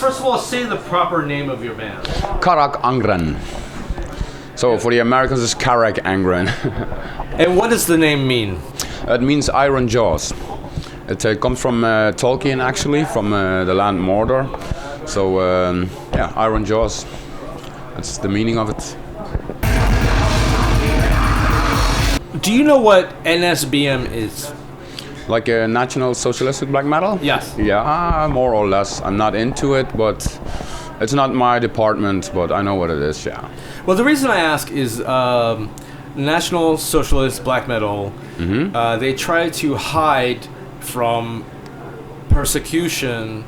first of all, say the proper name of your band. Carach Angren. So for the Americans, it's Carach Angren. And what does the name mean? It means iron jaws. It comes from Tolkien, actually, from the land Mordor. So yeah, iron jaws. That's the meaning of it. Do you know what NSBM is? Like a National Socialistic Black Metal? Yes. Yeah, more or less. I'm not into it, but it's not my department, but I know what it is, yeah. Well, the reason I ask is National Socialist Black Metal, they try to hide from persecution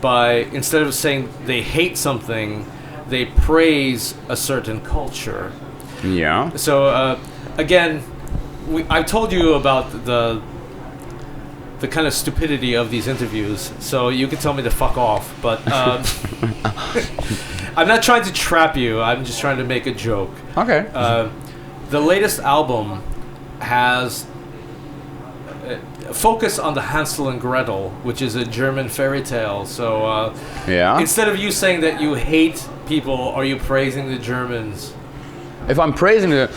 by, instead of saying they hate something, they praise a certain culture. Yeah. So, again, I told you about the kind of stupidity of these interviews, so you can tell me to fuck off, but I'm not trying to trap you, I'm just trying to make a joke. Okay. The latest album has a focus on the Hansel and Gretel, which is a German fairy tale, so yeah. Instead of you saying that you hate people, are you praising the Germans? If I'm praising the...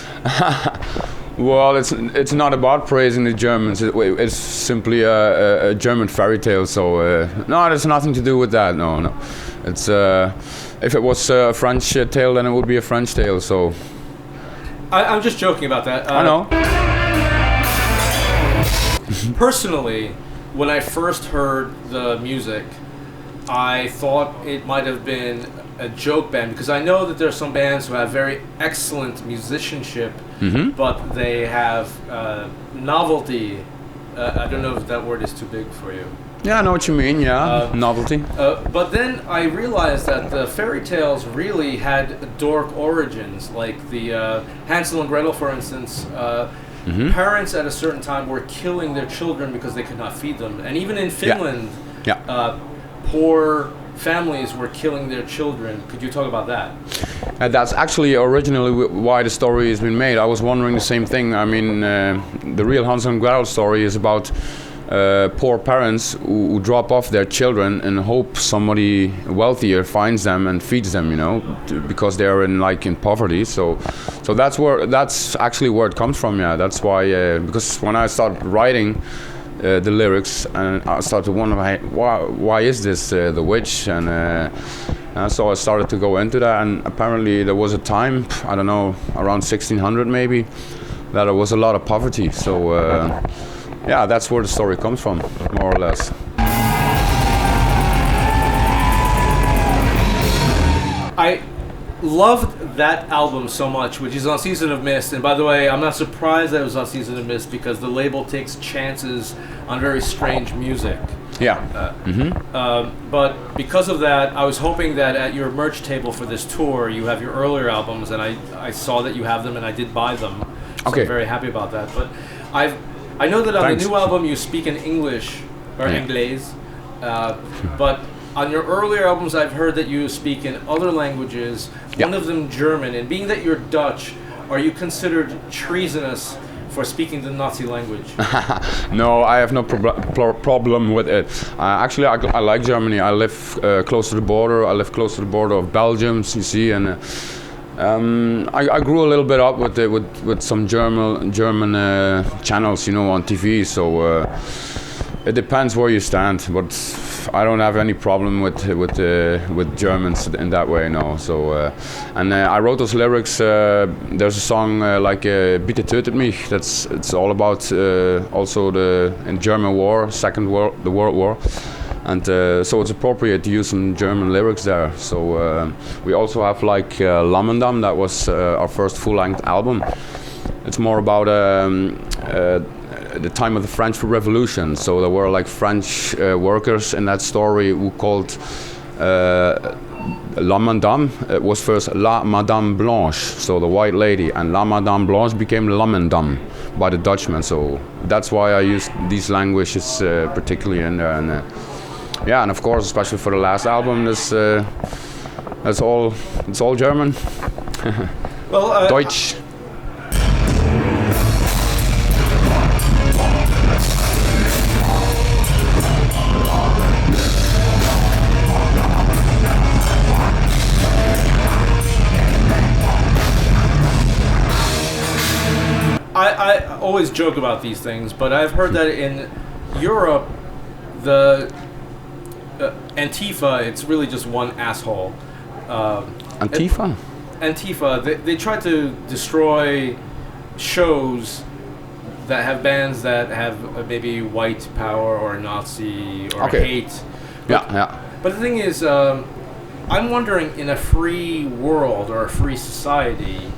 Well, it's not about praising the Germans. It's simply a German fairy tale. So no, there's nothing to do with that. No. It's if it was a French tale, then it would be a French tale. So I'm just joking about that. I know. Personally, when I first heard the music, I thought it might have been a joke band, because I know that there are some bands who have very excellent musicianship, but they have novelty. I don't know if that word is too big for you. Yeah, I know what you mean, yeah. Novelty. But then I realized that the fairy tales really had dork origins, like the Hansel and Gretel, for instance. Parents at a certain time were killing their children because they could not feed them. And even in Finland, poor families were killing their children. Could you talk about that? That's actually originally why the story has been made. I was wondering the same thing. I mean, the real Hansel and Gretel story is about poor parents who drop off their children and hope somebody wealthier finds them and feeds them, you know, because they're in poverty. So that's actually where it comes from. Yeah, that's why. Because when I started writing the lyrics, and I started to wonder why is this the witch, and so I started to go into that. And apparently there was a time, I don't know, around 1600 maybe, that there was a lot of poverty. So. Yeah, that's where the story comes from, more or less. I loved that album so much, which is on Season of Mist. And by the way, I'm not surprised that it was on Season of Mist, because the label takes chances on very strange music. Yeah. But because of that, I was hoping that at your merch table for this tour, you have your earlier albums, and I saw that you have them, and I did buy them. So okay. I'm very happy about that. But I know that on the new album you speak in English, or Anglais, but on your earlier albums I've heard that you speak in other languages, one of them German, and being that you're Dutch, are you considered treasonous for speaking the Nazi language? No, I have no problem with it. Actually, I like Germany. I live close to the border. I live close to the border of Belgium, you see, and I grew a little bit up with some German channels, you know, on TV. So it depends where you stand, but I don't have any problem with Germans in that way, no. So and I wrote those lyrics. There's a song like "Bitte tötet mich." It's all about also the German war, the World War. And so it's appropriate to use some German lyrics there. So we also have like Lammendam, that was our first full-length album. It's more about the time of the French Revolution. So there were like French workers in that story who called Lammendam. It was first La Madame Blanche, so the white lady, and La Madame Blanche became Lammendam by the Dutchmen. So that's why I used these languages particularly in there. And yeah, and of course, especially for the last album, it's all German. Well, Deutsch. always joke about these things, but I've heard that in Europe, the Antifa, it's really just one asshole. Antifa? Antifa, they try to destroy shows that have bands that have maybe white power or Nazi or hate. But the thing is, I'm wondering, in a free world or a free society,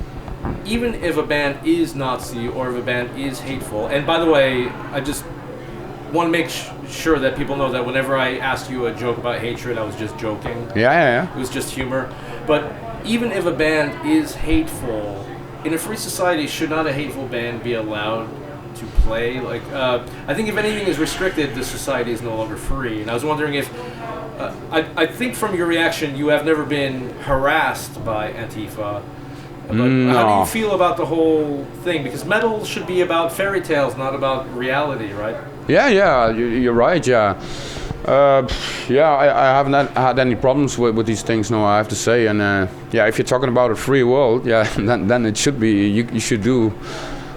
even if a band is Nazi or if a band is hateful, and by the way, I just want to make sure that people know that whenever I asked you a joke about hatred, I was just joking. Yeah. It was just humor. But even if a band is hateful, in a free society, should not a hateful band be allowed to play? Like, I think if anything is restricted, the society is no longer free. And I was wondering if, I think from your reaction, you have never been harassed by Antifa. But No. How do you feel about the whole thing? Because metal should be about fairy tales, not about reality, right? Yeah, you're right, yeah. I haven't had any problems with these things, no, I have to say. And if you're talking about a free world, then it should be, you should do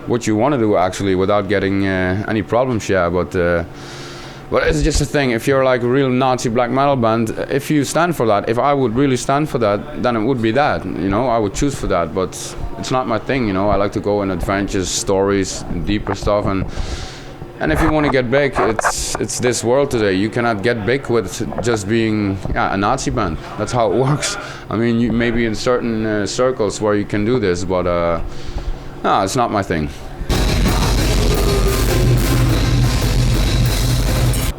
what you want to do, actually, without getting any problems, But it's just a thing, if you're like a real Nazi black metal band, if you stand for that, if I would really stand for that, then it would be that, I would choose for that, but it's not my thing, I like to go in adventures, stories, deeper stuff, and if you want to get big, it's this world today. You cannot get big with just being a Nazi band. That's how it works. I mean, maybe in certain circles where you can do this, but no, it's not my thing.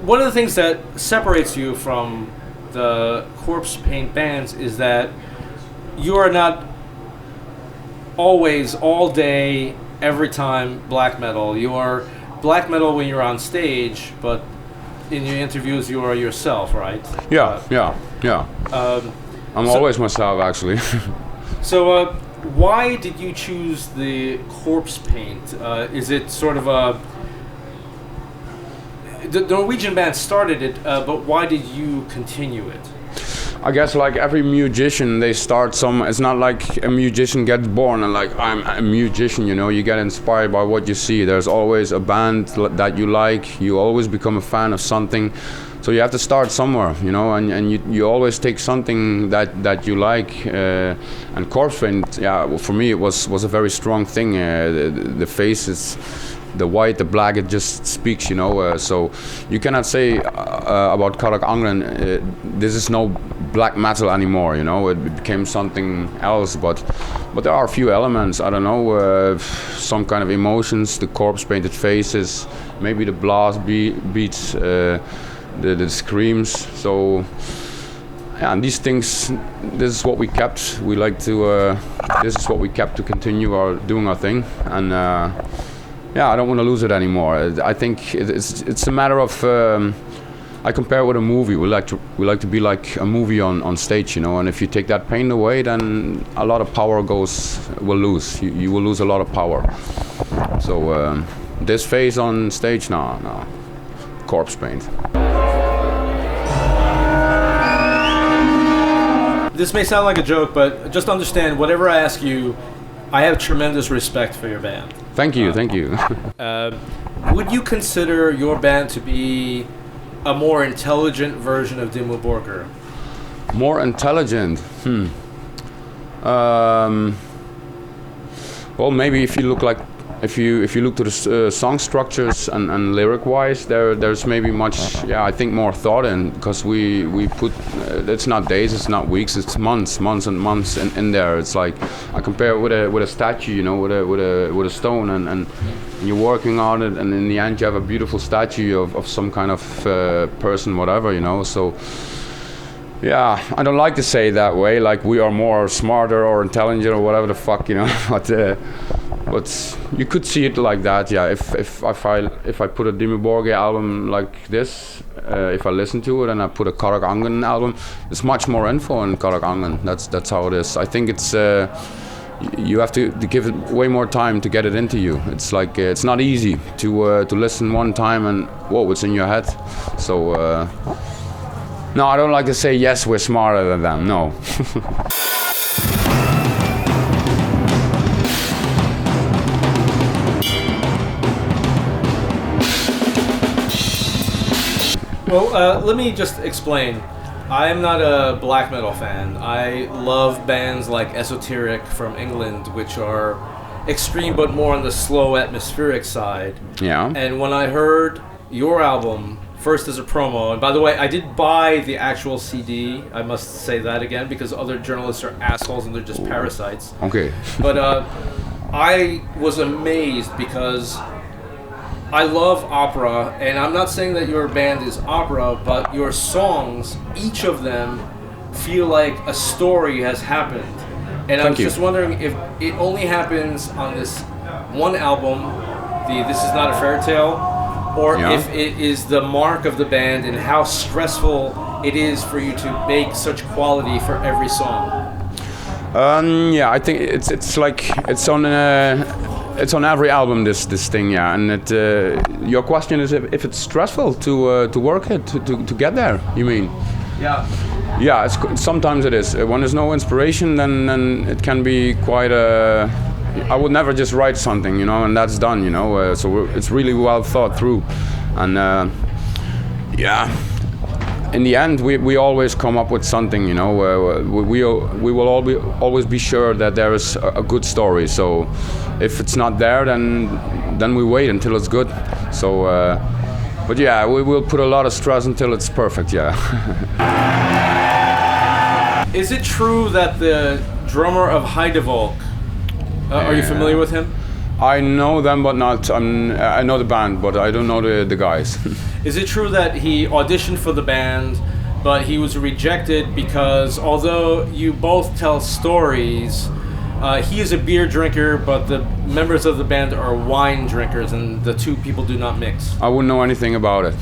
One of the things that separates you from the corpse paint bands is that you are not always, all day, every time black metal. You are black metal when you're on stage, but in your interviews you are yourself, right? Yeah. I'm always myself, actually. So why did you choose the corpse paint? Is it sort of a... The Norwegian band started it, but why did you continue it? I guess like every musician, they start some. It's not like a musician gets born and like, I'm a musician, you get inspired by what you see. There's always a band that you like. You always become a fan of something. So you have to start somewhere, and you always take something that you like. And corpse paint, for me it was a very strong thing. The faces, the white, the black, it just speaks, so you cannot say about Carach Angren, this is no black metal anymore, it became something else, but there are a few elements, I don't know, some kind of emotions, the corpse painted faces, maybe the blast beats, the screams, so and these things, this is what we kept. We like to, this is what we kept to continue doing our thing, and I don't want to lose it anymore. I think it's a matter of, I compare it with a movie. We like to be like a movie on stage, and if you take that paint away, then a lot of power will lose. You will lose a lot of power. So this phase on stage, no, corpse paint. This may sound like a joke, but just understand, whatever I ask you, I have tremendous respect for your band. Thank you. Would you consider your band to be a more intelligent version of Dimmu Borgir? More intelligent? Well, maybe if you look to the song structures and lyric wise, there's maybe much, I think more thought in, because we put it's not days, it's not weeks, it's months and months in there. It's like I compare it with a statue, with a stone, and you're working on it, and in the end you have a beautiful statue of some kind of person, whatever, so. Yeah, I don't like to say it that way, like we are more smarter or intelligent or whatever the fuck, but you could see it like that, yeah. If I put a Dimmu Borgir album like this, if I listen to it and I put a Carach Angren album, there's much more info in Carach Angren. That's how it is. I think it's you have to give it way more time to get it into you. It's like it's not easy to listen one time and whoa, it's in your head. So. No, I don't like to say, yes, we're smarter than them, no. Well, let me just explain. I am not a black metal fan. I love bands like Esoteric from England, which are extreme but more on the slow atmospheric side. Yeah. And when I heard your album, first as a promo, and by the way, I did buy the actual CD, I must say that again, because other journalists are assholes and they're just parasites. Okay. But I was amazed because I love opera, and I'm not saying that your band is opera, but your songs, each of them, feel like a story has happened. And I was just wondering if it only happens on this one album, the This Is Not a Fairy Tale, or if it is the mark of the band and how stressful it is for you to make such quality for every song. Yeah, I think it's like it's on every album, this thing, yeah. And your question is if it's stressful to work it to get there. You mean? Yeah. Yeah, sometimes it is. When there's no inspiration, then it can be quite a. I would never just write something, you know, and that's done, you know. So it's really well thought through, and yeah. In the end, we always come up with something, you know. We will always be sure that there is a good story. So if it's not there, then we wait until it's good. So, but yeah, we will put a lot of stress until it's perfect. Yeah. Is it true that the drummer of Heidevolk, are you familiar with him? I know them, but not. I know the band, but I don't know the guys. Is it true that he auditioned for the band, but he was rejected because although you both tell stories, he is a beer drinker, but the members of the band are wine drinkers, and the two people do not mix? I wouldn't know anything about it.